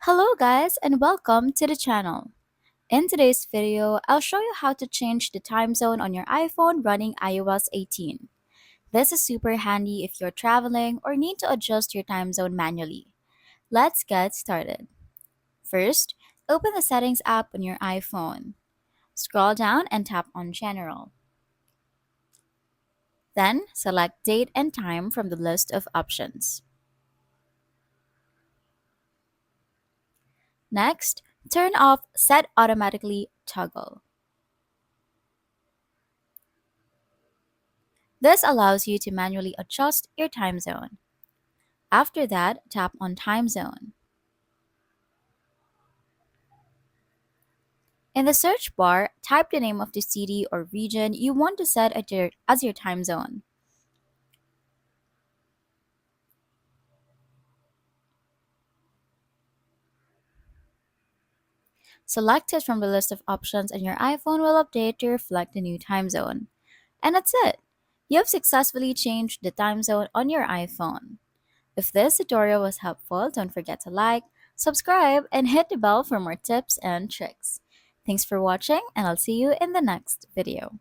Hello guys and welcome to the channel. In today's video, I'll show you how to change the time zone on your iPhone running iOS 18. This is super handy if you're traveling or need to adjust your time zone manually. Let's get started. First, open the Settings app on your iPhone. Scroll down and tap on General. Then, select Date and Time from the list of options. Next, turn off Set Automatically Toggle. This allows you to manually adjust your time zone. After that, tap on Time Zone. In the search bar, type the name of the city or region you want to set as your time zone. Select it from the list of options and your iPhone will update to reflect the new time zone. And that's it! You have successfully changed the time zone on your iPhone. If this tutorial was helpful, don't forget to like, subscribe, and hit the bell for more tips and tricks. Thanks for watching, and I'll see you in the next video.